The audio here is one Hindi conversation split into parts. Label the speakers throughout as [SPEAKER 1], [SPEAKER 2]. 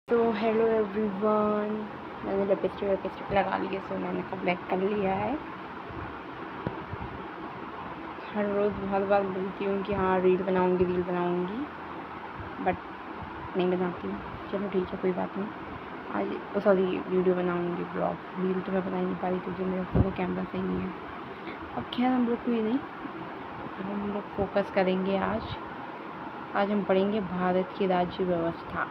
[SPEAKER 1] तो हेलो एवरीवन, मैंने लिपस्टिक लगा ली है। सो मैंने कम्बैक कर लिया है। हर रोज़ बहुत बार बोलती हूँ कि हाँ रील बनाऊँगी बट नहीं बनाती हूँ। चलो ठीक है, कोई बात नहीं। आज सॉरी वीडियो बनाऊँगी, ब्लॉग। रील तो मैं बना ही नहीं पा रही क्योंकि मेरा फ़ोन कैमरा सही नहीं है। अब खैर हम लोग कोई नहीं, हम लोग फोकस करेंगे। आज हम पढ़ेंगे भारत की राज्य व्यवस्था,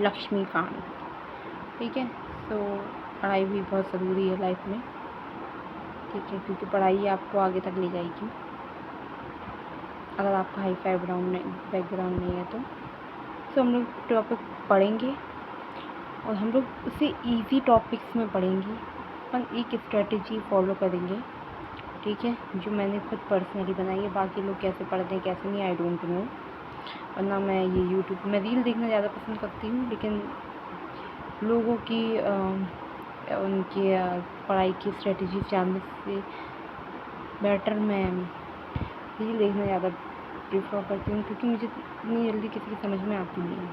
[SPEAKER 1] लक्ष्मीकांत। ठीक है। तो पढ़ाई भी बहुत ज़रूरी है लाइफ में। ठीक है, क्योंकि पढ़ाई आपको आगे तक ले जाएगी। अगर आपका हाई फाई बैकग्राउंड नहीं है तो हम लोग टॉपिक पढ़ेंगे और हम लोग उसे इजी टॉपिक्स में पढ़ेंगे। अपन एक स्ट्रेटजी फॉलो करेंगे, ठीक है, जो मैंने खुद पर्सनली बनाई है। बाकी लोग कैसे पढ़ते हैं कैसे नहीं, आई डोंट नो। और ना मैं ये यूट्यूब में रील देखना ज़्यादा पसंद करती हूँ, लेकिन लोगों की उनकी पढ़ाई की स्ट्रेटजी जानने से बेटर मैं रील देखना ज़्यादा प्रेफर करती हूँ, क्योंकि मुझे इतनी जल्दी किसी की समझ में आती नहीं है।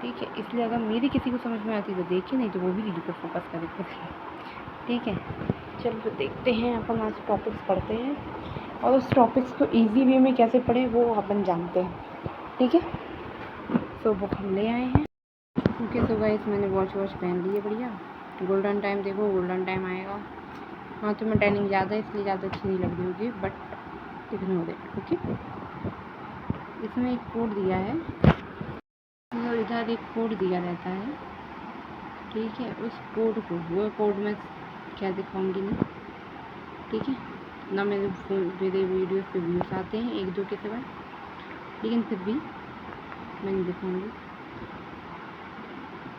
[SPEAKER 1] ठीक है, इसलिए अगर मेरी किसी को समझ में आती तो देखिए, नहीं तो वो भी रील पर फोकस करे। ठीक है, चलो तो देखते हैं। अपन आज टॉपिक्स पढ़ते हैं और उस टॉपिक्स को ईजी वे में कैसे पढ़ें वो अपन जानते हैं। ठीक है, सो बुक हम ले आए हैं। ओके, सो गाइस मैंने वॉच पहन ली है बढ़िया। गोल्डन टाइम देखो, गोल्डन टाइम आएगा। हाँ तो मैं टैनिंग ज़्यादा है इसलिए ज़्यादा अच्छी नहीं लग रही होगी, बट इग्नोर इट। ओके, इसमें एक कोड दिया है और इधर एक कोड दिया रहता है। ठीक है, उस कोड को, वो कोड में क्या दिखाऊंगी नहीं। ठीक है ना, मेरे वीडियोस पे व्यूज़ आते हैं एक दो के सिवा, लेकिन फिर भी मैं नहीं दिखाऊंगी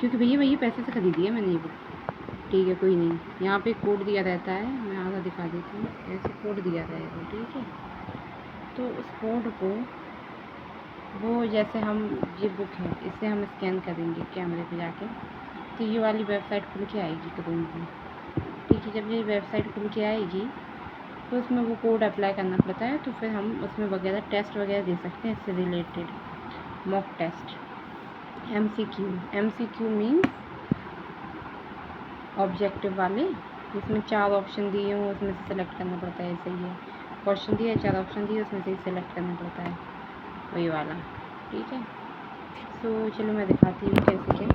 [SPEAKER 1] क्योंकि भैया पैसे से खरीदी है मैंने ये बुक। ठीक है, कोई नहीं। यहाँ पे कोड दिया रहता है, मैं आधा दिखा देती हूँ। ऐसे कोड दिया रहेगा, ठीक है। तो उस कोड को, वो जैसे हम, ये बुक है, इसे हम स्कैन करेंगे कैमरे पे जाके, तो ये वाली वेबसाइट खुल के आएगी क्रोम की। ठीक है, जब ये वेबसाइट खुल के आएगी तो उसमें वो कोड अप्लाई करना पड़ता है। तो फिर हम उसमें वगैरह टेस्ट वगैरह दे सकते हैं इससे related, mock test, MCQ means objective वाले, जिसमें 4 ऑप्शन दिए हों, उसमें से सेलेक्ट करना पड़ता है। ऐसे ही है, क्वेश्चन दिया है, 4 ऑप्शन दिए, उसमें से ही सेलेक्ट करना पड़ता है, वही वाला। ठीक है, तो चलो मैं दिखाती हूँ कैसे क्या।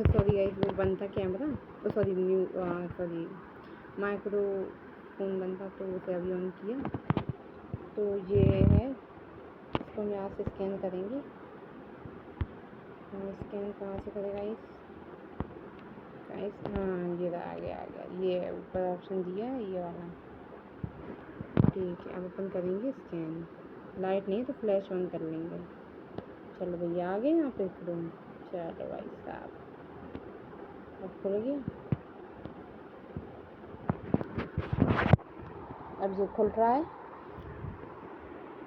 [SPEAKER 1] सॉरी गाइस, वो बंद था कैमरा, तो सॉरी माइक्रोफोन बंद था, तो उसे अभी ऑन किया। तो ये है, इसको हम यहाँ से स्कैन करेंगे। स्कैन कहाँ से करेगा गाइस? हाँ ये आ गया, ये ऊपर ऑप्शन दिया है ये वाला। ठीक है, अब अपन करेंगे स्कैन। लाइट नहीं है तो फ्लैश ऑन कर लेंगे। चलो भैया आ गए यहाँ पे क्रोम। चलो भाई साहब, अब खुल गया। अब ये खुल रहा है।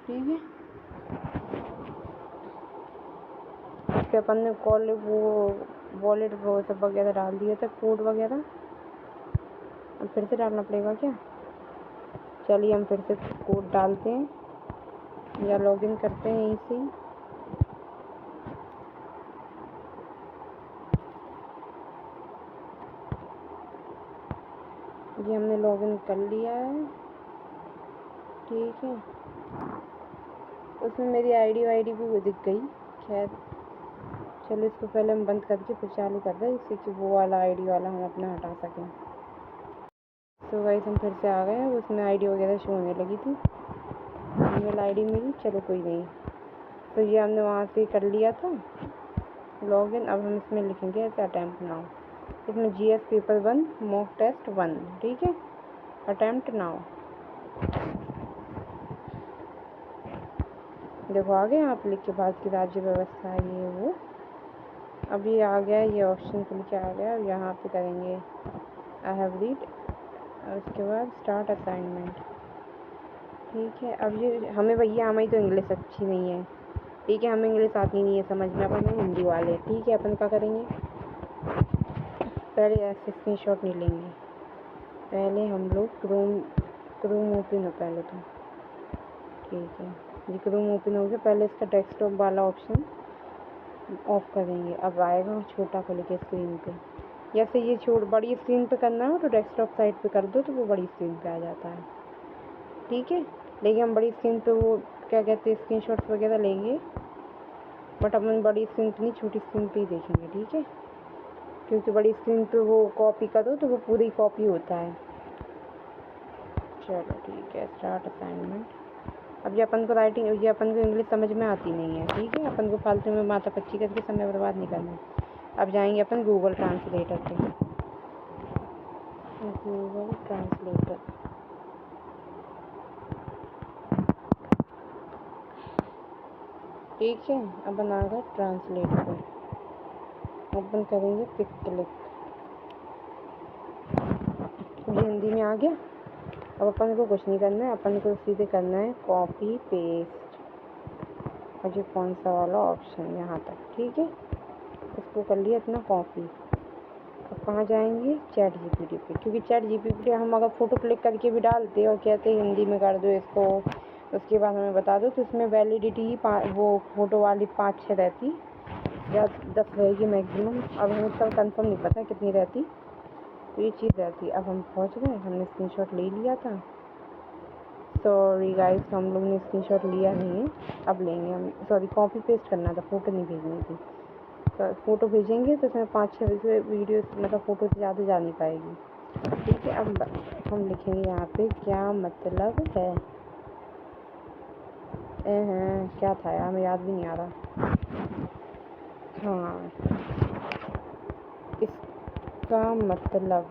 [SPEAKER 1] ठीक है, फिर अपन ने वॉलेट वो सब वगैरह डाल दिया था, कोड वगैरह। अब फिर से डालना पड़ेगा क्या? चलिए हम फिर से कोड डालते हैं या लॉगिन करते हैं यहीं से। ये हमने लॉगिन कर लिया है। ठीक है, उसमें मेरी आईडी भी वो दिख गई। खैर चलो, इसको पहले हम बंद करके फिर चालू कर दें, जिससे कि वो वाला आईडी वाला हम अपना हटा सकें। तो गाइस हम फिर से आ गए, उसमें आईडी वगैरह शो होने लगी थी, ईमेल आईडी मेरी। चलो कोई नहीं, तो ये हमने वहाँ से कर लिया था लॉगिन। अब हम इसमें लिखेंगे ऐसे अटैम्प्ट नाउ। इसमें GS पेपर 1 मॉक टेस्ट 1। ठीक है, अटैम्प्ट नाउ। देखो आ गया, आप लिख के भारत की राज्य व्यवस्था ये वो। अब ये आ गया, ये ऑप्शन खुल के आ गया। यहाँ पे करेंगे आई हैव रीड, और उसके बाद स्टार्ट असाइनमेंट। ठीक है। अब ये हमें भैया हमें तो इंग्लिश अच्छी नहीं है, ठीक है, हमें इंग्लिश आती नहीं है समझ में, अपन हिंदी वाले, ठीक है। अपन क्या करेंगे, पहले ऐसे स्क्रीनशॉट नहीं लेंगे, पहले हम लोग क्रोम ओपन हो पहले तो, ठीक है। ये क्रोम ओपन हो गया, पहले इसका डेस्कटॉप वाला ऑप्शन ऑफ करेंगे। अब आएगा छोटा खुल के स्क्रीन पे, जैसे ये बड़ी स्क्रीन पे करना हो तो डेस्कटॉप साइड पे कर दो तो वो बड़ी स्क्रीन पे आ जाता है, ठीक है। लेकिन हम बड़ी स्क्रीन पे वो क्या कहते हैं स्क्रीनशॉट्स वगैरह लेंगे, बट अपन बड़ी स्क्रीन पे नहीं छोटी स्क्रीन पे ही देखेंगे, ठीक है, क्योंकि बड़ी स्क्रीन पे वो कॉपी करो तो वो पूरी कॉपी होता है। चलो ठीक है, स्टार्ट असाइनमेंट। अब ये अपन को राइटिंग, ये अपन को इंग्लिश समझ में आती नहीं है, ठीक है, अपन को फालतू में माथा पच्ची करके समय बर्बाद नहीं करना। अब जाएंगे अपन गूगल ट्रांसलेटर पे, गूगल ट्रांसलेटर, ठीक है। अपन आ गए ट्रांसलेटर पे, अपन करेंगे पिक क्लिक, ये हिंदी में आ गया। अब अपन को कुछ नहीं करना है, अपन को सीधे करना है कॉपी पेस्ट, और ये कौन सा वाला ऑप्शन यहाँ तक, ठीक है, इसको कर लिया इतना कॉपी। अब कहाँ जाएंगे, चैट जीपीटी पे, क्योंकि चैट जीपीटी हम अगर फ़ोटो क्लिक करके भी डालते और कहते हैं हिंदी में कर दो इसको, उसके बाद हमें बता दो, तो इसमें वैलिडिटी ही वो फ़ोटो वाली 5-6 रहती या 10 रहेगी मैक्सिमम। अब हमें तब कंफर्म नहीं पता कितनी रहती, तो ये चीज़ रहती। अब हम पहुँच गए, हमने स्क्रीनशॉट ले लिया था, सॉरी गाइस, हम लोग ने स्क्रीनशॉट लिया नहीं है, अब लेंगे हम, सॉरी कॉपी पेस्ट करना था, फ़ोटो नहीं भेजनी थी। तो फ़ोटो भेजेंगे तो इसमें 5-6 वीडियो मतलब फ़ोटो से ज़्यादा जा नहीं पाएगी, ठीक है। अब हम लिखेंगे यहाँ पे क्या मतलब है, क्या था यार, हमें याद भी नहीं आ रहा। हाँ, इसका मतलब,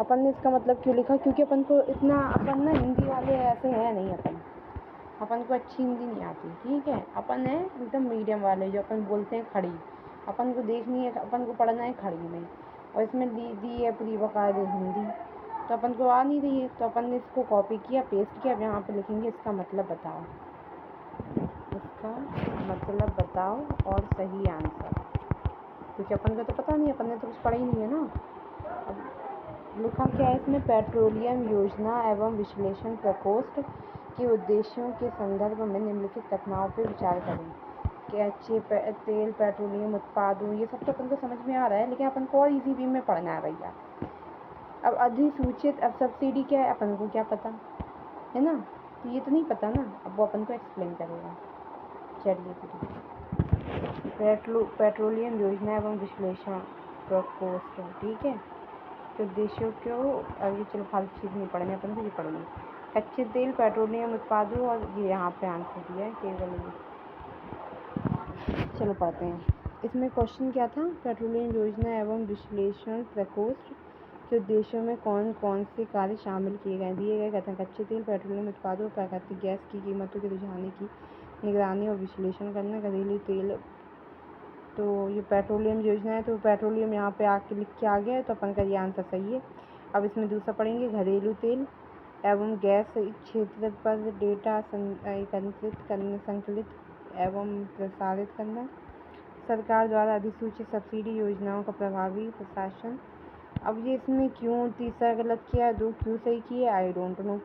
[SPEAKER 1] अपन ने इसका मतलब क्यों लिखा, क्योंकि अपन को इतना, अपन ना हिंदी वाले ऐसे हैं नहीं, अपन को अच्छी हिंदी नहीं आती, ठीक है। अपन है एकदम मीडियम वाले, जो अपन बोलते हैं खड़ी, अपन को देखनी है, अपन को पढ़ना है खड़ी में, और इसमें दी है पूरी बाकायदे हिंदी, तो अपन को आ नहीं रही है, तो अपन ने इसको कॉपी किया, पेस्ट किया। अब यहाँ पे लिखेंगे इसका मतलब बताओ, इसका मतलब बताओ और सही आंसर, क्योंकि अपन को तो पता नहीं, अपन ने तो कुछ पढ़ा ही नहीं है ना। अब लिखा क्या है इसमें, पेट्रोलियम योजना एवं विश्लेषण प्रकोष्ठ के उद्देश्यों के संदर्भ में निम्नलिखित घटनाओं पर विचार करें। कि अच्छे तेल पेट्रोलियम उत्पादों, ये सब तो अपन को समझ में आ रहा है, लेकिन अपन को और इजी वे में पढ़ना है भैया। अब अधिसूचित, अब सब्सिडी क्या है अपन को क्या पता है ना, तो ये तो नहीं पता ना, अब वो अपन को एक्सप्लेन करेगा। चलिए पेट्रोलियम योजना एवं विश्लेषण प्रकोष्ठ, ठीक है, तो उद्देश्यों को, अब ये चलो फालतू चीज़ नहीं पढ़ने, अपन को ये पढ़ेंगे कच्चे तेल पेट्रोलियम उत्पादों, और ये यहाँ पे आंसर दिया है केवल ये, चलो पढ़ते हैं। इसमें क्वेश्चन क्या था, पेट्रोलियम योजना एवं विश्लेषण प्रकोष्ठ के उद्देश्यों में कौन कौन से कार्य शामिल किए गए, दिए गए कहते हैं कच्चे तेल पेट्रोलियम उत्पादों और प्राकृतिक गैस की कीमतों के रुझाने की निगरानी और विश्लेषण करना। घरेलू तेल, तो ये पेट्रोलियम योजना है, तो पेट्रोलियम यहाँ पे आके लिख के आ गया है, तो अपन का ये आंसर सही है। अब इसमें दूसरा पढ़ेंगे, घरेलू तेल एवं गैस क्षेत्र पर डेटा एकत्रित करने, संकलित एवं प्रसारित करना। सरकार द्वारा अधिसूचित सब्सिडी योजनाओं का प्रभावी प्रशासन। अब ये इसमें क्यों तीसरा गलत किया, 2 क्यों सही किए, आई डोंट नो,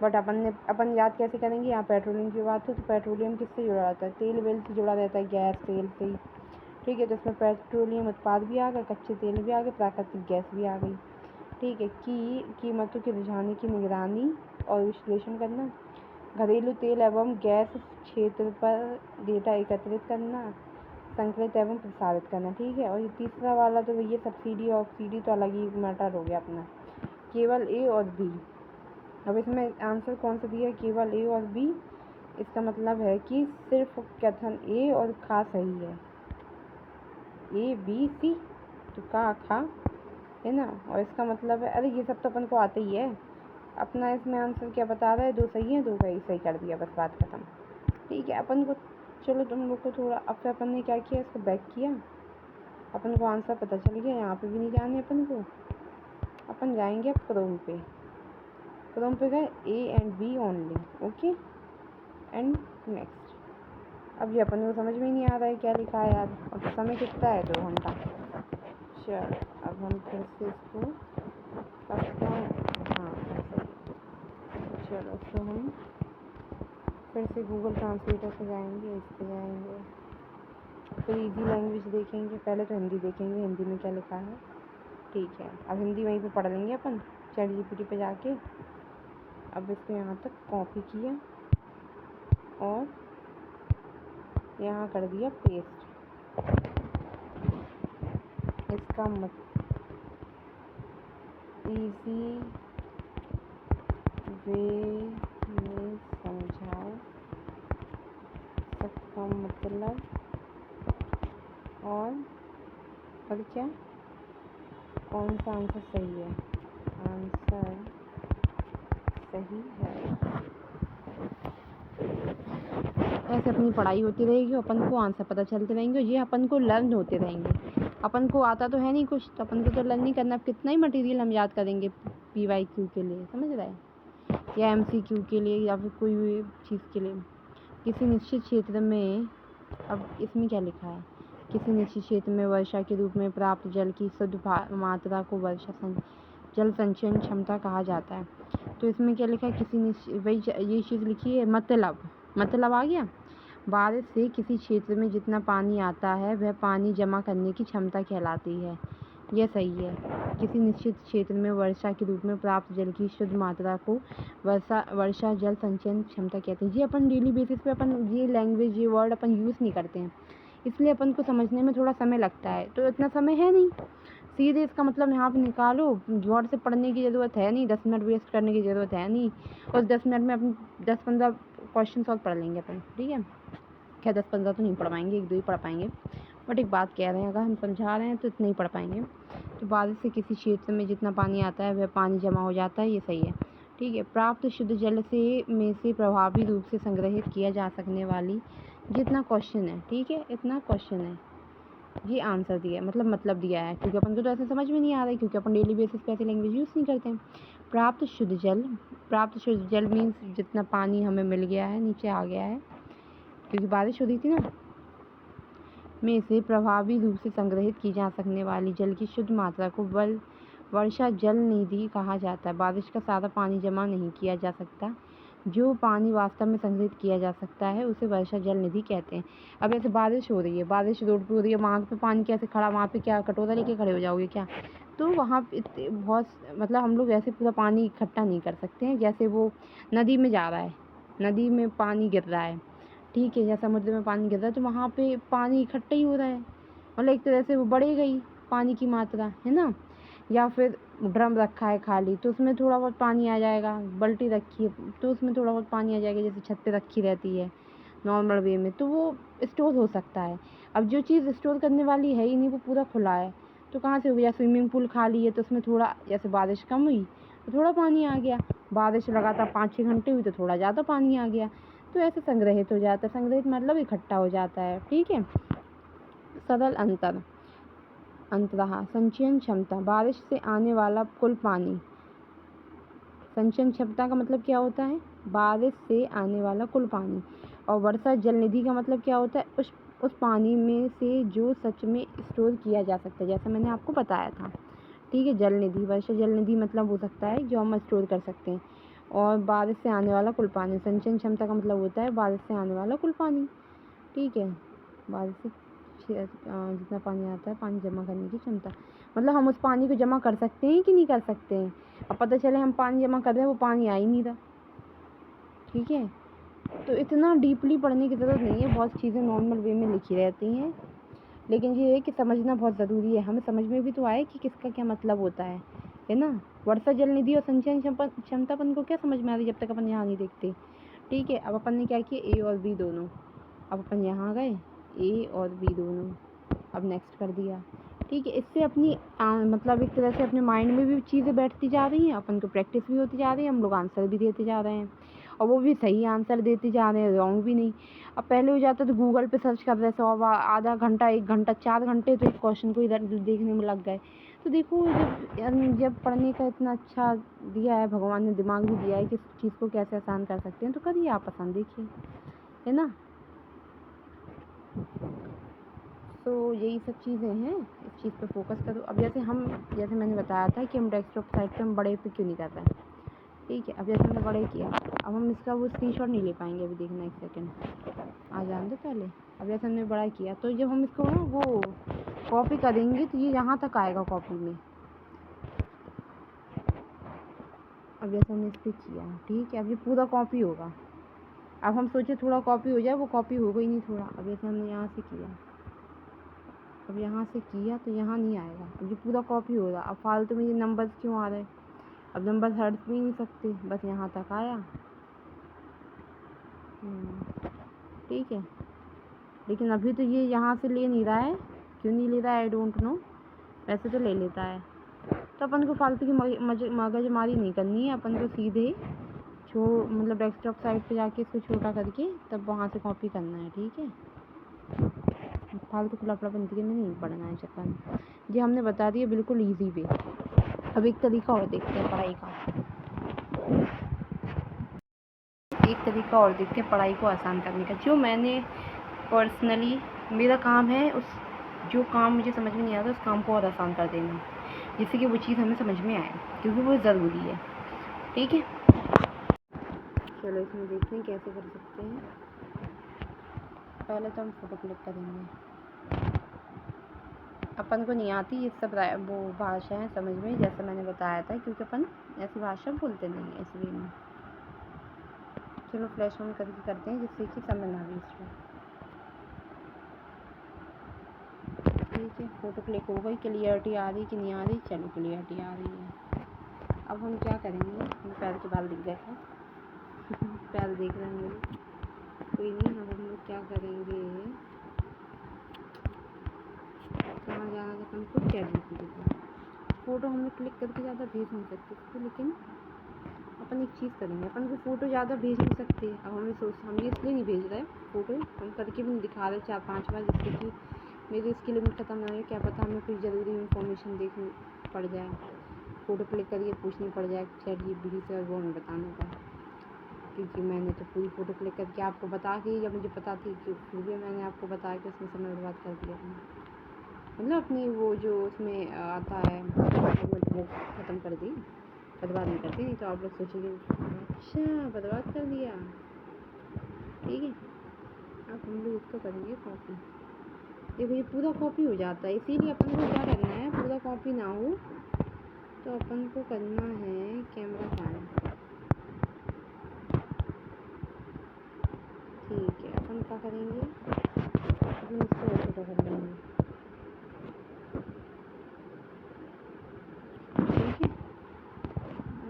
[SPEAKER 1] बट अपन याद कैसे करेंगे, यहाँ पेट्रोलियम की बात हो तो पेट्रोलियम किससे जुड़ा रहता है, तेल वेल से जुड़ा रहता है, गैस तेल से ही, ठीक है। तो इसमें पेट्रोलियम उत्पाद भी आ गए, कच्चे तेल भी आ गए, प्राकृतिक गैस भी आ गई, ठीक है। कीमतों के रुझाने की निगरानी और विश्लेषण करना। घरेलू तेल एवं गैस क्षेत्र पर डेटा एकत्रित करना, संकलित एवं प्रसारित करना, ठीक है। और ये तीसरा वाला तो ये सब्सिडी और ऑब्सिडी तो अलग ही मैटर हो गया अपना, केवल ए और बी। अब इसमें आंसर कौन सा दिया है, केवल ए और बी, इसका मतलब है कि सिर्फ कथन ए और खा सही है, ए बी सी तो का खा है ना, और इसका मतलब है, अरे ये सब तो अपन को आते ही है अपना। इसमें आंसर क्या बता रहा है, 2 सही है, 2 का सही कर दिया, बस बात खत्म, ठीक है। अपन को चलो तुम लोग को थोड़ा, अब फिर अपन ने क्या किया, इसको बैक किया, अपन को आंसर पता चल गया, यहाँ पे भी नहीं जाने अपन को, अपन जाएंगे अब क्रोम पे, तो हम पे गए A and B only, okay and next. अब ये अपन को समझ में ही नहीं आ रहा है क्या लिखा है यार। अब समय कितना है, 2 घंटा। चल अब हम फिर से इसको करते हैं। हाँ चलो, तो हम फिर से गूगल ट्रांसलेटर पे जाएंगे, इस पे जाएंगे, फिर इजी लैंग्वेज देखेंगे। पहले तो हिंदी देखेंगे, हिंदी में क्या लिखा है। ठीक है, अब हिंदी वहीं पे पढ़ लेंगे अपन ChatGPT पे जाके। अब इसको यहाँ तक कॉपी किया और यहाँ कर दिया पेस्ट। इसका मतलब इजी वे में समझाओ, सबका मतलब और क्या, कौन सा आंसर सही है। आंसर सही है। ऐसे अपनी पढ़ाई होती रहेगी, अपन को आंसर पता चलते रहेंगे, ये अपन को लर्न होते रहेंगे। अपन को आता तो है नहीं कुछ, तो अपन को तो लर्न नहीं करना। कितना ही मटेरियल हम याद करेंगे PYQ के लिए, समझ रहे हैं, या MCQ के लिए, या फिर कोई भी चीज़ के लिए। किसी निश्चित क्षेत्र में, अब इसमें क्या लिखा है, किसी निश्चित क्षेत्र में वर्षा के रूप में प्राप्त जल की शुद्ध मात्रा को वर्षा जल संचयन क्षमता कहा जाता है। तो इसमें क्या लिखा है, किसी निश्चित, वही ये चीज़ लिखी है, मतलब आ गया। बारिश से किसी क्षेत्र में जितना पानी आता है वह पानी जमा करने की क्षमता कहलाती है। यह सही है। किसी निश्चित क्षेत्र में वर्षा के रूप में प्राप्त जल की शुद्ध मात्रा को वर्षा जल संचयन क्षमता कहते हैं। ये अपन डेली बेसिस पे अपन ये लैंग्वेज, ये वर्ड अपन यूज़ नहीं करते हैं, इसलिए अपन को समझने में थोड़ा समय लगता है। तो इतना समय है नहीं, सीधे इसका मतलब यहाँ पे निकालो। जोर से पढ़ने की ज़रूरत है नहीं, 10 मिनट वेस्ट करने की ज़रूरत है नहीं। और 10 मिनट में अपन 10-15 क्वेश्चन सॉल्व पढ़ लेंगे अपन, ठीक है। क्या 10-15 तो नहीं पढ़ पाएंगे, 1-2 ही पढ़ पाएंगे, बट एक बात कह रहे हैं, अगर हम समझा रहे हैं तो इतना ही पढ़ पाएंगे। तो बारिश से किसी क्षेत्र में जितना पानी आता है वह पानी जमा हो जाता है, ये सही है, ठीक है। प्राप्त शुद्ध जल में से प्रभावी रूप से संग्रहित किया जा सकने वाली, जितना क्वेश्चन है, ठीक है, इतना क्वेश्चन है, ये आंसर दिया है, मतलब दिया है, क्योंकि अपन को तो ऐसे समझ में नहीं आ रहा है, क्योंकि अपन डेली बेसिस पे ऐसी लैंग्वेज यूज़ नहीं करते हैं। प्राप्त शुद्ध जल मीन्स जितना पानी हमें मिल गया है, नीचे आ गया है क्योंकि बारिश हो रही थी ना, में से प्रभावी रूप से संग्रहित की जा सकने वाली जल की शुद्ध मात्रा को वर्षा जल निधि कहा जाता है। बारिश का सारा पानी जमा नहीं किया जा सकता, जो पानी वास्तव में संग्रहित किया जा सकता है उसे वर्षा जल निधि कहते हैं। अब ऐसे बारिश हो रही है, बारिश रोड पे हो रही है, वहाँ पे पानी कैसे खड़ा, वहाँ पे क्या कटोरा लेके खड़े हो जाओगे क्या। तो वहाँ पे बहुत, मतलब हम लोग ऐसे पूरा पानी इकट्ठा नहीं कर सकते हैं, जैसे वो नदी में जा रहा है, नदी में पानी गिर रहा है, ठीक है, या समुद्र में पानी गिर रहा है, तो वहाँ पे पानी इकट्ठा ही हो रहा है, मतलब एक तरह से वो बढ़ेगा ही पानी की मात्रा, है ना। या फिर ड्रम रखा है खाली, तो उसमें थोड़ा बहुत पानी आ जाएगा, बाल्टी रखी है तो उसमें थोड़ा बहुत पानी आ जाएगा, जैसे छत पे रखी रहती है नॉर्मल वे में, तो वो स्टोर हो सकता है। अब जो चीज़ स्टोर करने वाली है ही नहीं, वो पूरा खुला है, तो कहाँ से होगी। या स्विमिंग पूल खाली है, तो उसमें थोड़ा, जैसे बारिश कम हुई तो थोड़ा पानी आ गया, बारिश लगातार 5-6 घंटे हुई तो थोड़ा ज़्यादा पानी आ गया, तो ऐसे संग्रहित हो जाता है। संग्रहित मतलब इकट्ठा हो जाता है, ठीक है। सरल अंततः संचयन क्षमता, बारिश से आने वाला कुल पानी। संचयन क्षमता का मतलब क्या होता है, बारिश से आने वाला कुल पानी। और वर्षा जल निधि का मतलब क्या होता है, उस पानी में से जो सच में स्टोर किया जा सकता है, जैसा मैंने आपको बताया था, ठीक है। जल निधि, वर्षा जल निधि मतलब हो सकता है जो हम स्टोर कर सकते हैं। और बारिश से आने वाला कुल पानी, संचयन क्षमता का मतलब होता है बारिश से आने वाला कुल पानी, ठीक है। बारिश से जितना पानी आता है, पानी जमा करने की क्षमता, मतलब हम उस पानी को जमा कर सकते हैं कि नहीं कर सकते हैं। अब पता चले हम पानी जमा कर रहे हैं, वो पानी आ ही नहीं रहा, ठीक है। तो इतना डीपली पढ़ने की ज़रूरत नहीं है, बहुत चीज़ें नॉर्मल वे में लिखी रहती हैं, लेकिन ये है कि समझना बहुत ज़रूरी है। हमें समझ में भी तो आए कि किसका क्या मतलब होता है ना। वर्षा जल निधि और संचयन क्षमता अपन को क्या समझ में आ रही जब तक अपन यहाँ नहीं देखते, ठीक है। अब अपन ने क्या किया, A और B दोनों, अब अपन यहाँ गए, A और B दोनों, अब नेक्स्ट कर दिया, ठीक है। इससे अपनी मतलब एक तरह से अपने माइंड में भी चीज़ें बैठती जा रही हैं, अपन को प्रैक्टिस भी होती जा रही है, हम लोग आंसर भी देते जा रहे हैं, और वो भी सही आंसर देते जा रहे हैं, रॉन्ग भी नहीं। अब पहले हो जाता तो गूगल पे सर्च कर रहे थे, और आधा घंटा 1 घंटा 4 घंटे तो एक क्वेश्चन को इधर देखने में लग गए, तो देखो जब पढ़ने का इतना अच्छा दिया है, भगवान ने दिमाग भी दिया है कि इस चीज़ को कैसे आसान कर सकते हैं, तो करिए आप आसान, देखिए, है ना। तो यही सब चीज़ें हैं, इस चीज़ पे फोकस करो। अब जैसे मैंने बताया था कि हम डेस्कटॉप साइट पे हम बड़े पे क्यों नहीं कर रहे हैं, ठीक है। अब जैसे हमने बड़े किया, अब हम इसका वो स्क्रीनशॉट नहीं ले पाएंगे, अभी देखना एक सेकंड, आ जाने दो पहले। अब जैसे हमने बड़ा किया, तो जब हम इसको ना वो कॉपी करेंगे तो ये यहाँ तक आएगा कॉपी में। अब जैसे हमने इस पर किया, ठीक है, अब ये पूरा कॉपी होगा। अब हम सोचे थोड़ा कॉपी हो जाए, वो कॉपी हो गई नहीं थोड़ा। अब जैसे हमने यहाँ से किया, अब यहाँ से किया तो यहाँ नहीं आएगा, अब ये पूरा कॉपी हो रहा। अब फालतू में ये नंबर्स क्यों आ रहे, अब नंबर हट भी नहीं सकते, बस यहाँ तक आया। ठीक है, लेकिन अभी तो ये यहाँ से ले नहीं रहा है, क्यों नहीं ले रहा है आई डोंट नो, वैसे तो ले लेता है। तो अपन को फालतू की मगजमारी नहीं करनी है, अपन को सीधे मतलब डेस्कटॉप साइट पे जाके इसको छोटा करके तब वहाँ से कॉपी करना है, ठीक है। फालतू खुलापड़ापंती के नहीं पढ़ना है चक्कर। ये हमने बता दिया बिल्कुल ईजी वे। अब एक तरीका और देखते हैं पढ़ाई का, पढ़ाई को आसान करने का। जो मैंने पर्सनली मेरा काम है, उस जो काम मुझे समझ में नहीं आता उस काम को और आसान कर देना, जिससे कि वो चीज़ हमें समझ में आए, क्योंकि वो ज़रूरी है, ठीक है। चलो इसमें देखते हैं कैसे कर सकते हैं। पहले तो हम फ़ोटो क्लिक करेंगे। अपन को नहीं आती ये सब वो भाषाएं समझ में, जैसे मैंने बताया था, क्योंकि अपन ऐसी भाषा बोलते नहीं है इसलिए में। चलो फ्लैश ऑन करके करते हैं, जिससे कि समझ ना आए इसमें, ठीक है। फ़ोटो क्लिक हो गई, क्लियरिटी आ रही कि नहीं आ रही, चलो क्लियरिटी आ रही है। अब हम क्या करेंगे, हम पैर के बाल दिख गए थे पैर देख रहे हैं मेरे, कोई नहीं। अब हम लोग क्या करेंगे, कहाँ जाना था अपन को, ChatGPT पर। फ़ोटो हम लोग क्लिक करके ज़्यादा भेज नहीं सकते इसको, लेकिन अपन एक चीज़ करेंगे, अपन को फ़ोटो ज़्यादा भेज नहीं सकते। अब हम ये इसलिए नहीं भेज रहे फ़ोटो, हम करके भी नहीं दिखा रहे 4-5 बार, जिससे कि मेरी इसकी लिमिट ख़त्म ना हो। क्या पता हमें कोई ज़रूरी इन्फॉर्मेशन देखनी पड़ जाए, फ़ोटो क्लिक करके पूछनी पड़ जाए ChatGPT से, और वो हमें बताना पड़े, क्योंकि मैंने तो पूरी फ़ोटो क्लिक करके आपको बता के, या मुझे पता थी कि फिर भी मैंने आपको बता के उसमें समय बर्बाद कर दिया, मतलब अपनी वो जो उसमें आता है वो ख़त्म कर दी, बर्बाद नहीं करती, नहीं तो आप लोग सोचेंगे अच्छा बर्बाद कर दिया, ठीक है। अब हम लोग इसको करेंगे कॉपी। देखो ये पूरा कॉपी हो जाता है, इसीलिए अपन को क्या करना है, पूरा कॉपी ना हो तो अपन को करना है कैमरा फाइल, ठीक है। अपन क्या करेंगे, अपन इसको छोटा कर लेंगे, ठीक है।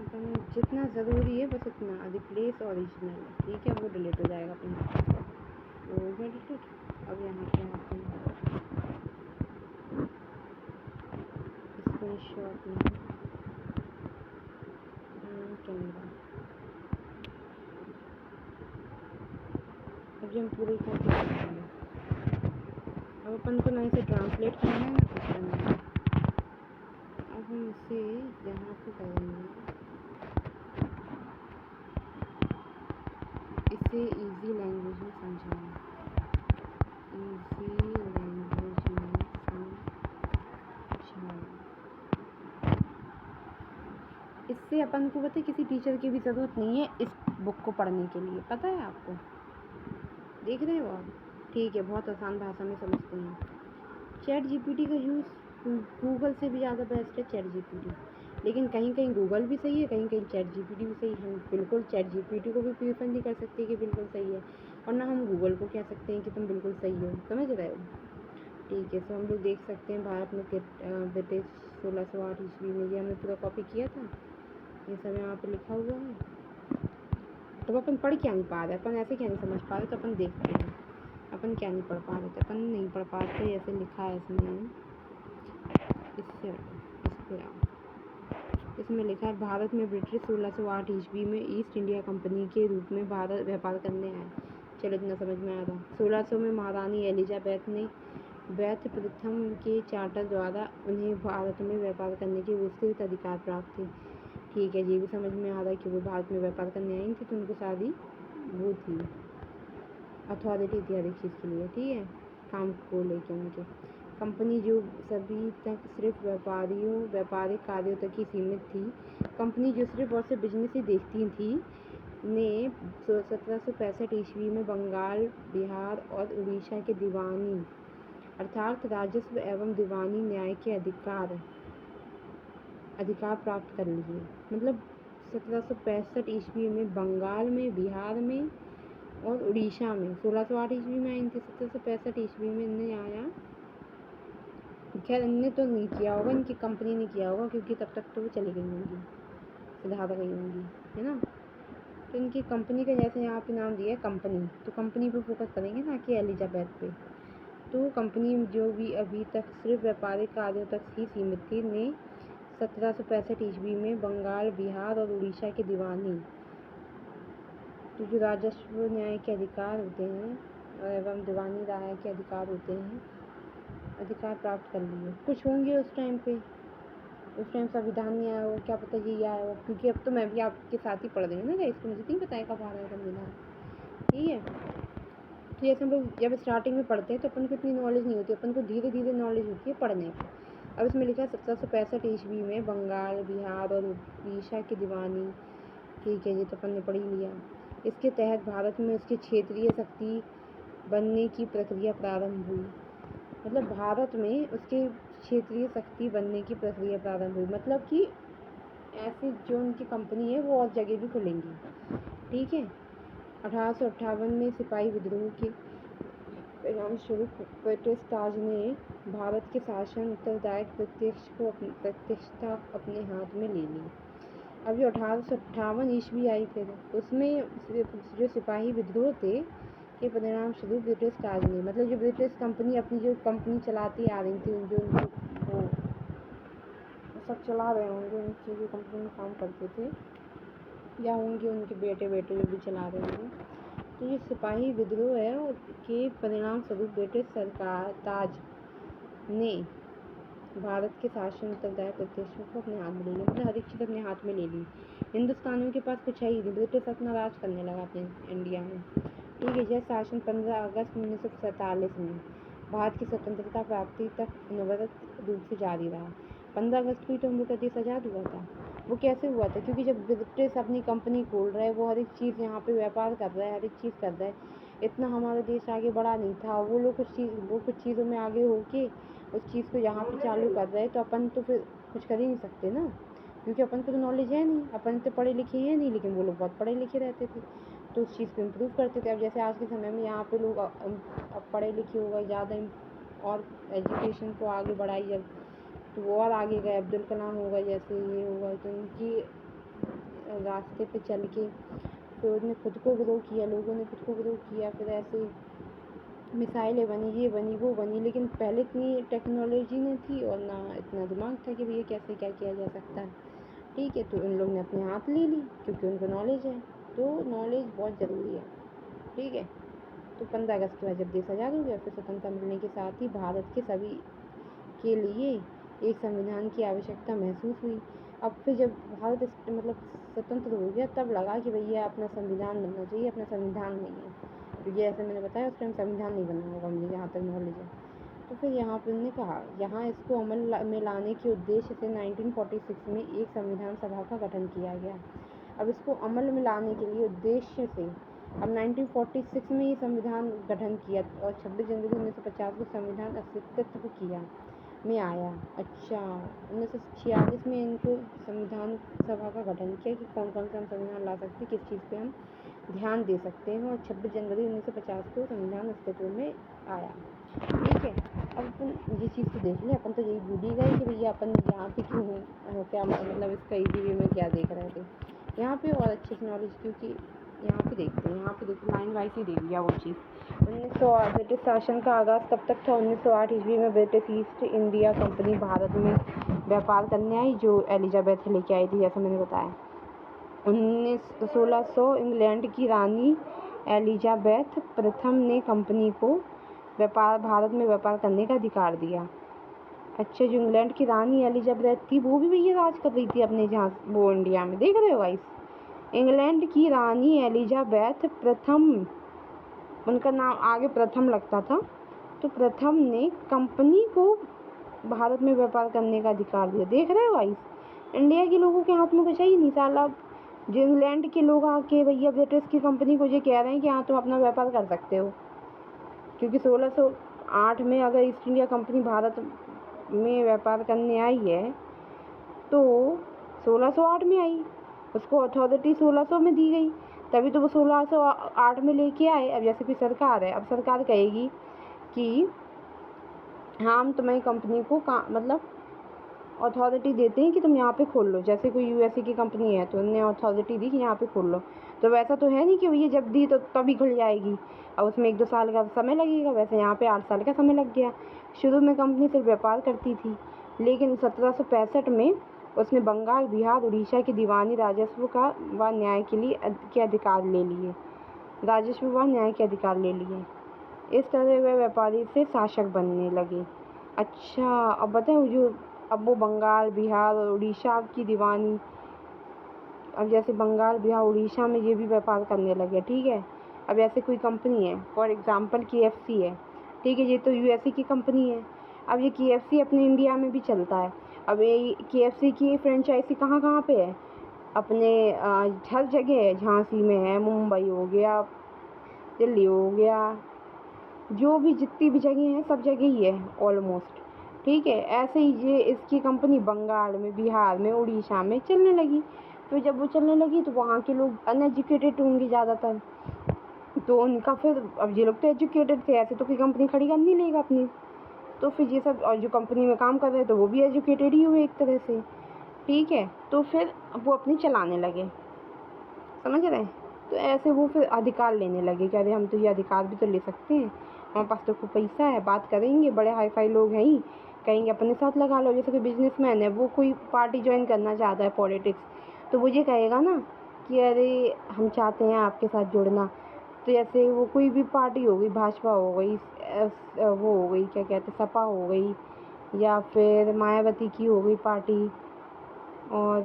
[SPEAKER 1] अपन जितना ज़रूरी है बस उतना, रिप्लेस ओरिजिनल, ठीक है, वो डिलीट हो जाएगा अपना, वो हो गया डिलीट। अब यहाँ पे आते हैं, स्क्रीनशॉट में कैमरा। अब हम पूरी कॉपी करेंगे, अब अपन को ना इसे ट्रांसलेट करना है ना कुछ करना है। अब हम इसे यहाँ पे करेंगे, इसे इजी लैंग्वेज में समझाएं, इजी लैंग्वेज में समझाएं। इससे अपन को पता है किसी टीचर की भी ज़रूरत नहीं है इस बुक को पढ़ने के लिए, पता है आपको, देख रहे हो आप, ठीक है, बहुत आसान भाषा में समझते हैं। ChatGPT का यूज़ गूगल से भी ज़्यादा बेस्ट है ChatGPT, लेकिन कहीं कहीं गूगल भी सही है, कहीं कहीं ChatGPT भी सही है। हम बिल्कुल ChatGPT को भी प्रीफर नहीं कर सकते कि बिल्कुल सही है, और ना हम गूगल को कह सकते हैं कि तुम बिल्कुल सही हो, समझ रहे हो, ठीक है। तो हम लोग देख सकते हैं भारत में ब्रिटिश 1608 ईस्वी में, ये हमने पूरा कॉपी किया था, ये सब यहाँ पे लिखा हुआ है। तो अपन पढ़ क्या नहीं पा रहे, अपन ऐसे क्या नहीं समझ पा रहे, तो अपन देखते हैं अपन क्या नहीं पढ़ पा रहे थे, अपन नहीं पढ़ पाते, ऐसे लिखा है इसमें, इसमें लिखा है भारत में ब्रिटिश 1608 ईस्वी में ईस्ट इंडिया कंपनी के रूप में भारत व्यापार करने आए। चलो इतना समझ में आ रहा। 1600 में महारानी एलिजाबेथ ने एलिजाबेथ प्रथम के चार्टर द्वारा उन्हें भारत में व्यापार करने के विस्तृत अधिकार प्राप्त थे। ठीक है, ये भी समझ में आ रहा है कि वो भारत में व्यापार करने आई थी, तो उनको सारी वो थी, अथॉरिटी थी हर एक चीज़ के लिए। ठीक है, काम को लेकर उनके। कंपनी जो सभी तक सिर्फ व्यापारिक कार्यों तक ही सीमित थी, कंपनी जो सिर्फ और सिर्फ बिजनेस ही देखती थी, ने 1765 ईस्वी में बंगाल, बिहार और उड़ीसा के दीवानी अर्थात राजस्व एवं दीवानी न्याय के अधिकार प्राप्त कर लिए। मतलब 1765 ईस्वी में बंगाल में, बिहार में और उड़ीसा में, 1608 ईस्वी में आई थी, 1765 ईस्वी में इन्हें आया। खैर इनने तो नहीं किया होगा, इनकी कंपनी ने किया होगा, क्योंकि तब तक तो वो चली गई होंगी, सुधार गई होंगी, है ना। तो इनकी कंपनी का जैसे यहाँ पे नाम दिया है कंपनी, तो कंपनी पे फोकस करेंगे ना कि एलिजाबेथ पे। तो कंपनी जो भी अभी तक सिर्फ व्यापारिक कार्यों तक ही सीमित थी, ने 1765 ईस्वी में बंगाल, बिहार और उड़ीसा के दीवानी, तो जो राजस्व न्याय के अधिकार होते हैं एवं दीवानी राय के अधिकार होते हैं, अधिकार प्राप्त कर लिए। कुछ होंगे उस टाइम पे, उस टाइम संविधान नहीं आया हो, क्या पता ये आया हो, क्योंकि अब तो मैं भी आपके साथ ही पढ़ रही हूँ ना, इसको मुझे नहीं पता है कब आ रहा है संविधान। ठीक है, तो जैसे हम लोग जब स्टार्टिंग में पढ़ते हैं तो अपन को इतनी नॉलेज नहीं होती, अपन को धीरे धीरे नॉलेज होती है पढ़ने की। अब इसमें लिखा है 1765 ईस्वी में बंगाल, बिहार और उड़ीसा की दीवानी। ठीक है, ये तो अपन ने पढ़ ही लिया। इसके तहत भारत में उसकी क्षेत्रीय शक्ति बनने की प्रक्रिया प्रारंभ हुई। मतलब भारत में उसके क्षेत्रीय शक्ति बनने की प्रक्रिया प्रारंभ हुई, मतलब कि ऐसी जो उनकी कंपनी है वो और जगह भी खुलेंगी। ठीक है, 1858 में सिपाही विद्रोह के परिणाम स्वरूप ब्रिटिश ताज ने भारत के शासन उत्तरदायित्व प्रतिष्ठा अपने हाथ में ले ली। अभी 1858 ईस्वी आई, फिर उसमें जो सिपाही विद्रोह थे के परिणाम स्वरूप ब्रिटिश ताज ने, मतलब जो ब्रिटिश कंपनी अपनी जो कंपनी चलाती आ रही थी, जो वो सब चला रहे होंगे, उनकी जो कंपनी में काम करते थे, या होंगे उनके बेटे जो भी चला रहे होंगे। तो ये सिपाही विद्रोह है के परिणाम स्वरूप ब्रिटिश सरकार ताज ने भारत के शासन उत्तरदायी प्रतिष्ठा को अपने हाथ में ले लिया, मतलब हर एक चीज़ अपने हाथ में ले ली। हिंदुस्तानियों के पास कुछ है ही नहीं, ब्रिटिश अपना राज करने लगा अपने इंडिया में। ठीक है, यह शासन 15 अगस्त 1947 में भारत की स्वतंत्रता प्राप्ति तक अनवरत रूप से जारी रहा। 15 अगस्त को ही तो हम लोग का देश आज़ाद हुआ था। वो कैसे हुआ था? क्योंकि जब ब्रिटिश अपनी कंपनी खोल रहा है, वो हर एक चीज़ यहाँ पे व्यापार कर रहा है, हर एक चीज़ कर रहा है, इतना हमारा देश आगे बढ़ा नहीं था। वो लोग कुछ चीज़ों में आगे होके उस चीज़ को यहाँ पे चालू कर रहे हैं, तो अपन तो फिर कुछ कर ही नहीं सकते ना, क्योंकि अपन को तो नॉलेज है नहीं, अपन तो पढ़े लिखे हैं नहीं, लेकिन वो लोग बहुत पढ़े लिखे रहते थे, तो उस चीज़ को इम्प्रूव करते थे। अब जैसे आज के समय में यहाँ पे लोग अब पढ़े लिखे हो गए ज़्यादा, और एजुकेशन को आगे बढ़ाई, अब तो वो और आगे गए। अब्दुल कलाम हो गए, जैसे ये हो गए, तो उनकी रास्ते पे चल के फिर उन्होंने खुद को ग्रो किया, लोगों ने खुद को ग्रो किया, फिर ऐसे मिसाइलें बनी, ये बनी, वो बनी, लेकिन पहले इतनी टेक्नोलॉजी नहीं थी और ना इतना दिमाग था कि भैया कैसे क्या किया जा सकता है। ठीक है, तो इन लोग ने अपने हाथ ले ली क्योंकि उनको नॉलेज है, तो नॉलेज बहुत ज़रूरी है। ठीक है, तो 15 अगस्त के बाद जब देश आज़ाद हो गया, फिर स्वतंत्रता मिलने के साथ ही भारत के सभी के लिए एक संविधान की आवश्यकता महसूस हुई। अब फिर जब भारत मतलब स्वतंत्र हो गया, तब लगा कि भैया अपना संविधान बनना चाहिए, अपना संविधान नहीं है, क्योंकि ऐसे मैंने बताया उस टाइम संविधान नहीं बना होगा, मुझे जहाँ तक नॉलेज है। तो फिर यहाँ पर उन्होंने कहा यहाँ इसको अमल में लाने के उद्देश्य से 1946 में एक संविधान सभा का गठन किया गया। अब इसको अमल में लाने के लिए उद्देश्य से अब 1946 में ये संविधान गठन किया और 26 जनवरी 1950 को संविधान अस्तित्व किया में आया। अच्छा, 1946 में इनको संविधान सभा का गठन किया कि कौन कौन सा हम संविधान ला सकते हैं, किस चीज़ पे हम ध्यान दे सकते हैं, और 26 जनवरी 1950 को संविधान अस्तित्व में आया। ठीक है, अब अपन ये चीज़ तो देख लें, अपन तो यही भूल ही गए कि भैया अपन यहाँ पे क्यों क्या मतलब इसका इजी वे में क्या देख रहे थे यहाँ पे, और अच्छे से नॉलेज, क्योंकि यहाँ पे देखते हैं, यहाँ पे देखो लाइन वाइज ही देख लिया वो चीज़। 1908 ब्रिटिश शासन का आगाज़ कब तक था? 1908 ईस्वी में British east India company Bharat में व्यापार करने आई, जो एलिजाबेथ लेके आई थी, जैसा मैंने बताया। 1600 इंग्लैंड की रानी एलिजाबेथ प्रथम ने कंपनी को भारत में व्यापार करने का अधिकार दिया। अच्छा, जो इंग्लैंड की रानी एलिजाबेथ थी वो भी भैया राज कर रही थी अपने जहाँ वो इंडिया में, देख रहे हो गाइस। इंग्लैंड की रानी एलिजाबेथ प्रथम, उनका नाम आगे प्रथम लगता था, तो प्रथम ने कंपनी को भारत में व्यापार करने का अधिकार दिया। देख रहे हो गाइस, इंडिया के लोगों के हाथ में कुछ है ही नहीं साला। जो इंग्लैंड के लोग आके भैया ब्रिटिश की कंपनी को ये कह रहे हैं कि हाँ तुम अपना व्यापार कर सकते हो, क्योंकि 1608 में अगर ईस्ट इंडिया कंपनी भारत में व्यापार करने आई है तो 1608 में आई, उसको अथॉरिटी 1600 में दी गई, तभी तो वो 1608 में लेके आए। अब जैसे कि सरकार है, अब सरकार कहेगी कि हाँ हम तुम्हारी कंपनी को मतलब अथॉरिटी देते हैं कि तुम यहाँ पे खोल लो। जैसे कोई यूएसए की कंपनी है तो उन्होंने अथॉरिटी दी कि यहाँ पे खोल लो, तो वैसा तो है नहीं कि भैया जब दी तो तभी खुल जाएगी, अब उसमें 1-2 साल का समय लगेगा। वैसे यहाँ पे 8 साल का समय लग गया। शुरू में कंपनी सिर्फ व्यापार करती थी, लेकिन 1765 में उसने बंगाल, बिहार, उड़ीसा की दीवानी राजस्व का व न्याय के अधिकार ले लिए। राजस्व व न्याय के अधिकार ले लिए। इस तरह वह व्यापारी से शासक बनने लगे। अच्छा, अब बताओ जो अब वो बंगाल, बिहार और उड़ीसा की दीवानी, अब जैसे बंगाल, बिहार, उड़ीसा में ये भी व्यापार करने लगे, ठीक है। अब ऐसे कोई कंपनी है, फॉर एग्जांपल KFC है, ठीक है, ये तो यूएसए की कंपनी है। अब ये KFC अपने इंडिया में भी चलता है। अब ये KFC की फ्रेंचाइजी कहाँ कहाँ पे है, अपने हर जगह है। झांसी में है, मुंबई हो गया, दिल्ली हो गया, जो भी जितनी भी जगह हैं सब जगह ही है ऑलमोस्ट, ठीक है। ऐसे ही ये इसकी कंपनी बंगाल में, बिहार में, उड़ीसा में चलने लगी। तो जब वो चलने लगी तो वहाँ के लोग अनएजुकेटेड होंगे ज़्यादातर, तो उनका फिर, अब ये लोग तो एजुकेटेड थे, ऐसे तो कोई कंपनी खड़ी कर नहीं लेगा अपनी, तो फिर ये सब, और जो कंपनी में काम कर रहे तो वो भी एजुकेटेड ही हुए एक तरह से, ठीक है। तो फिर वो अपनी चलाने लगे, समझ रहे हैं। तो ऐसे वो फिर अधिकार लेने लगे कि अरे हम तो ये अधिकार भी तो ले सकते हैं, हमारे पास तो खूब पैसा है, बात करेंगे, बड़े हाई फाई लोग हैं ही, कहेंगे अपने साथ लगा लो। जैसे कोई बिजनेसमैन है, वो कोई पार्टी ज्वाइन करना चाहता है पॉलिटिक्स, तो वो ये कहेगा ना कि अरे हम चाहते हैं आपके साथ जुड़ना। तो जैसे वो कोई भी पार्टी हो गई, भाजपा हो गई, वो हो गई क्या कहते हैं, सपा हो गई, या फिर मायावती की हो गई पार्टी, और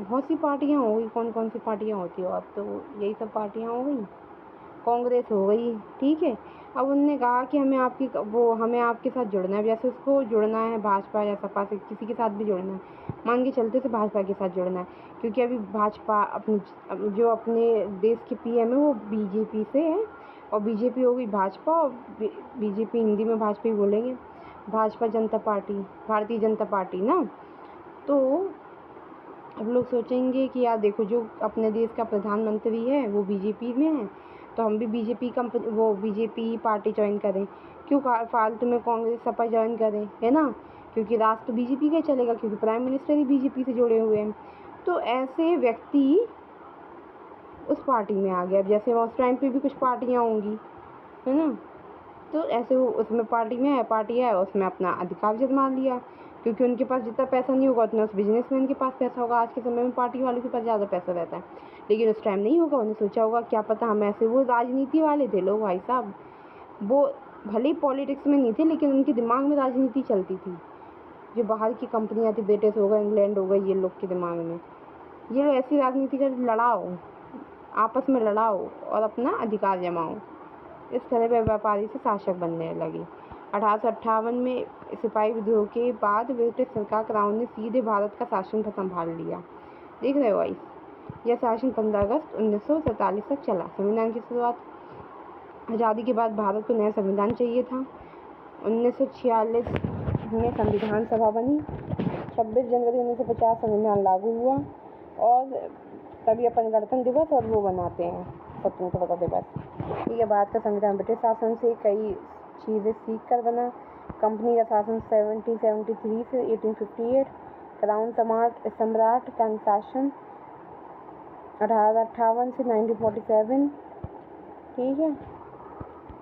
[SPEAKER 1] बहुत सी पार्टियाँ हो गई, कौन कौन सी पार्टियाँ होती हो अब तो यही सब पार्टियाँ हो गई, कांग्रेस हो गई, ठीक है। अब उन्होंने कहा कि हमें आपके साथ जुड़ना है। जैसे उसको जुड़ना है भाजपा या सपा से, किसी के साथ भी जुड़ना है, मान के चलते से भाजपा के साथ जुड़ना है, क्योंकि अभी भाजपा जो अपने देश के PM है वो BJP से है, और BJP हो गई भाजपा, और BJP हिंदी में भाजपा ही बोलेंगे, भाजपा जनता पार्टी, भारतीय जनता पार्टी ना। तो अब लोग सोचेंगे कि यार देखो, जो अपने देश का प्रधानमंत्री है वो BJP में है, तो हम भी BJP पार्टी ज्वाइन करें, क्यों फालतू में कांग्रेस सपा ज्वाइन करें, है ना। क्योंकि राज तो BJP का चलेगा, क्योंकि प्राइम मिनिस्टर ही BJP से जुड़े हुए हैं। तो ऐसे व्यक्ति उस पार्टी में आ गया। अब जैसे उस टाइम पे भी कुछ पार्टियाँ होंगी, है ना, तो ऐसे वो उसमें पार्टी है, उसमें अपना अधिकार जमा लिया, क्योंकि उनके पास जितना पैसा नहीं होगा उतना उस बिजनेसमैन के पास पैसा होगा। आज के समय में पार्टी वालों के पास ज़्यादा पैसा रहता है, लेकिन उस टाइम नहीं होगा। उन्हें सोचा होगा क्या पता हम ऐसे, वो राजनीति वाले थे लोग भाई साहब, वो भले ही पॉलिटिक्स में नहीं थे, लेकिन उनके दिमाग में राजनीति चलती थी। जो बाहर की कंपनियाँ थी, ब्रिटिश हो गए, इंग्लैंड हो गए, ये लोग के दिमाग में ये लोग ऐसी राजनीति कर लड़ाओ, आपस में लड़ाओ और अपना अधिकार जमाओ। इस तरह वह व्यापारी से शासक बनने लगे। 1858 में सिपाही विद्रोह के बाद ब्रिटिश सरकार क्राउन ने सीधे भारत का शासन संभाल लिया। देख रहे हो गाइस, यह शासन 15 अगस्त 1947 तक चला। संविधान की शुरुआत, आज़ादी के बाद भारत को नया संविधान चाहिए था। 1946 में संविधान सभा बनी। 26 जनवरी 1950 संविधान लागू हुआ, और तभी अपन गणतंत्र दिवस और वो बनाते हैं स्वतंत्रता दिवस। ठीक है, भारत का संविधान ब्रिटिश शासन से कई चीज़ें सीख कर बना। कंपनी का शासन 1773 से 1858, क्राउन सम्राट का शासन 1858 से 1947। ठीक है,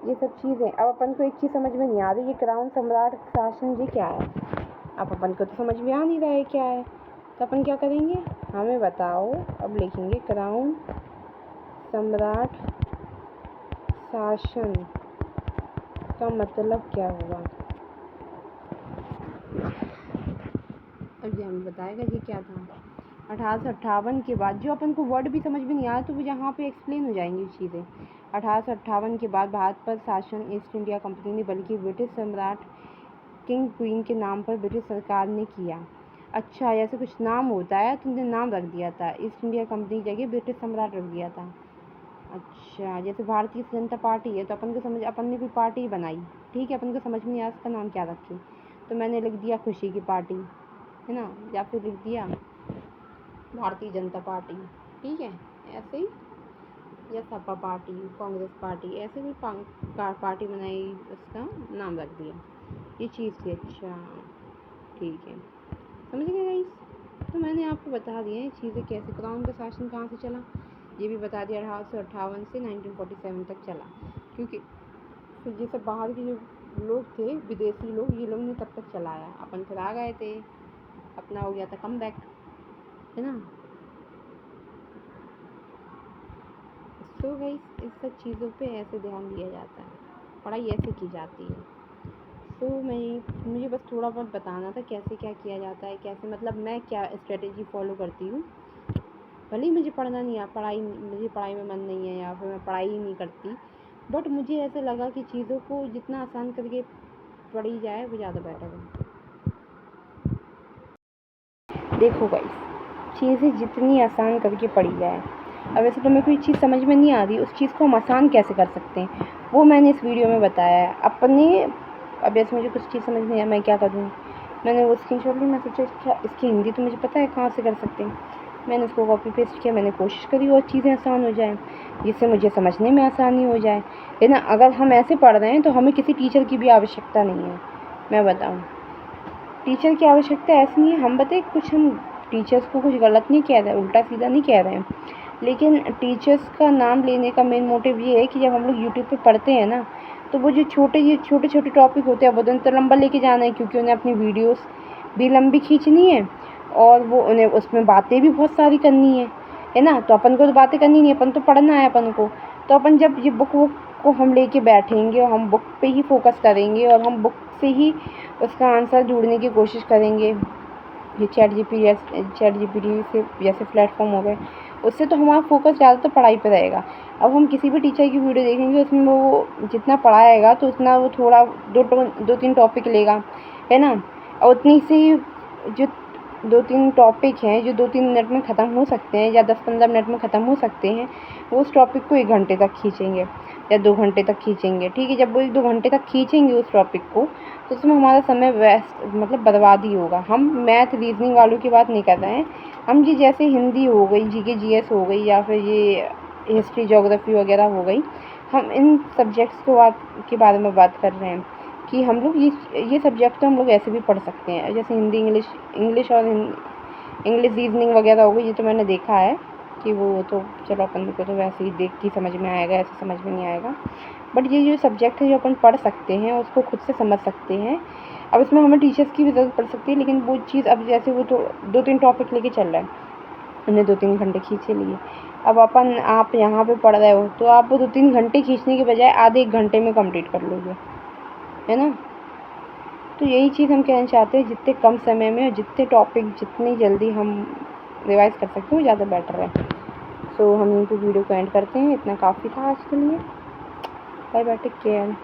[SPEAKER 1] ये सब चीज़ें। अब अपन को एक चीज़ समझ में नहीं आ रही, ये क्राउन सम्राट शासन ये क्या है। अब अपन को तो समझ में आ नहीं रहा है क्या है, तो अपन क्या करेंगे, हमें बताओ। अब लिखेंगे क्राउन सम्राट शासन इसका मतलब क्या हुआ? अब ये हमें बताएगा ये क्या था। 1858 के बाद, जो अपन को वर्ड भी समझ में नहीं आया तो वो यहाँ पे एक्सप्लेन हो जाएंगी चीज़ें। 1858 के बाद भारत पर शासन ईस्ट इंडिया कंपनी ने बल्कि ब्रिटिश सम्राट किंग क्वीन के नाम पर ब्रिटिश सरकार ने किया। अच्छा, ऐसे कुछ नाम होता है तो उन्होंने नाम रख दिया था, ईस्ट इंडिया कंपनी की जगह ब्रिटिश सम्राट रख दिया था। अच्छा, जैसे भारतीय जनता पार्टी है तो अपन ने कोई पार्टी बनाई, ठीक है, अपन को समझ में नहीं आया उसका नाम क्या रखें, तो मैंने लिख दिया खुशी की पार्टी, है ना, या फिर लिख दिया भारतीय जनता पार्टी, ठीक है, ऐसे ही, या सपा पार्टी, कांग्रेस पार्टी, ऐसे भी पार्टी बनाई, उसका नाम रख दिया, ये चीज़ थी। अच्छा, ठीक है, समझ गए गाइस। तो मैंने आपको बता दिया ये चीज़ें कैसे, क्राउन का शासन कहाँ से चला ये भी बता दिया, 1858 से 1947 तक चला, क्योंकि फिर ये सब बाहर के जो लोग थे, विदेशी लोग, ये लोग ने तब तक चलाया, अपन फिर आ गए थे, अपना हो गया था कम बैक, है ना। तो गाइस इस सब चीज़ों पे ऐसे ध्यान दिया जाता है, पढ़ाई ऐसे की जाती है। तो मुझे बस थोड़ा बहुत बताना था कैसे क्या किया जाता है, कैसे मतलब मैं क्या स्ट्रेटेजी फॉलो करती हूँ। भले ही मुझे पढ़ना नहीं मुझे पढ़ाई में मन नहीं है या फिर मैं पढ़ाई ही नहीं करती, बट मुझे ऐसे लगा कि चीज़ों को जितना आसान करके पढ़ी जाए वो ज़्यादा बेटर है। देखो गाइस, चीज़ें जितनी आसान करके पढ़ी जाए, अब वैसे तो मेरे को चीज़ समझ में नहीं आ रही, उस चीज़ को हम आसान कैसे कर सकते हैं वो मैंने इस वीडियो में बताया है। अब जैसे मुझे कुछ चीज़ समझ नहीं आया, मैं क्या करूँ, मैंने वो स्क्रीनशॉट ली, मैं सोचा अच्छा इसकी हिंदी तो मुझे पता है कहाँ से कर सकते हैं, मैंने उसको कॉपी पेस्ट किया, मैंने कोशिश करी और चीज़ें आसान हो जाएँ, जिससे मुझे समझने में आसानी हो जाए, है ना। अगर हम ऐसे पढ़ रहे हैं तो हमें किसी टीचर की भी आवश्यकता नहीं है, मैं बताऊँ, टीचर की आवश्यकता ऐसी नहीं है, हम बताए कुछ, हम टीचर्स को कुछ गलत नहीं कह रहे, उल्टा सीधा नहीं कह रहे हैं, लेकिन टीचर्स का नाम लेने का मेन मोटिव ये है कि जब हम लोग यूट्यूब पे पढ़ते हैं ना, तो वो जो छोटे छोटे टॉपिक होते हैं वो तो लंबा लेके जाना है, क्योंकि उन्हें अपनी वीडियोस भी लंबी खींचनी है और वो उन्हें उसमें बातें भी बहुत सारी करनी है ना। तो अपन को तो बातें करनी नहीं, अपन तो पढ़ना है अपन को। तो अपन जब ये बुक को हम लेके बैठेंगे और हम बुक पे ही फोकस करेंगे और हम बुक से ही उसका आंसर ढूंढने की कोशिश करेंगे, ये चैट जीपीटी से जैसे प्लेटफॉर्म हो गए, उससे तो हमारा फोकस ज़्यादा तो पढ़ाई पे रहेगा। अब हम किसी भी टीचर की वीडियो देखेंगे, उसमें वो जितना पढ़ाएगा तो उतना वो थोड़ा 2-3 टॉपिक लेगा, है ना, और उतनी सी जो 2-3 टॉपिक हैं जो 2-3 मिनट में ख़त्म हो सकते हैं या 10-15 मिनट में ख़त्म हो सकते हैं, वो उस टॉपिक को 1 घंटे तक खींचेंगे या 2 घंटे तक खींचेंगे, ठीक है। जब वो 1-2 घंटे तक खींचेंगे उस टॉपिक को, तो उसमें हमारा समय वेस्ट मतलब बर्बाद ही होगा। हम मैथ रीजनिंग वालों की बात नहीं कर रहे हैं, हम ये जैसे हिंदी हो गई, जीके जीएस हो गई, या फिर ये हिस्ट्री ज्योग्राफी वगैरह हो गई, हम इन सब्जेक्ट्स के बारे में बात कर रहे हैं कि हम लोग ये सब्जेक्ट तो हम लोग ऐसे भी पढ़ सकते हैं, जैसे हिंदी, इंग्लिश और इंग्लिश रीजनिंग वगैरह हो गई, ये तो मैंने देखा है कि वो तो चलो अपन को तो वैसे ही देख के समझ में आएगा, ऐसे समझ में नहीं आएगा, बट ये जो सब्जेक्ट है जो अपन पढ़ सकते हैं उसको खुद से समझ सकते हैं। अब इसमें हमें टीचर्स की भी ज़रूरत पड़ सकती है, लेकिन वो चीज़ अब जैसे वो तो 2-3 टॉपिक लेके चल रहा है, उन्हें 2-3 घंटे खींचे लिए, अब आप यहाँ पे पढ़ रहे हो तो आप वो 2-3 घंटे खींचने के बजाय आधे 1 घंटे में कंप्लीट कर लोगे, है ना। तो यही चीज़ हम कहना चाहते हैं, जितने कम समय में और जितने टॉपिक जितनी जल्दी हम रिवाइज़ कर सकते हैं वो ज़्यादा बेटर है। सो हम इनको वीडियो को एंड करते हैं, इतना काफ़ी था आज के लिए। Bye bye, take care.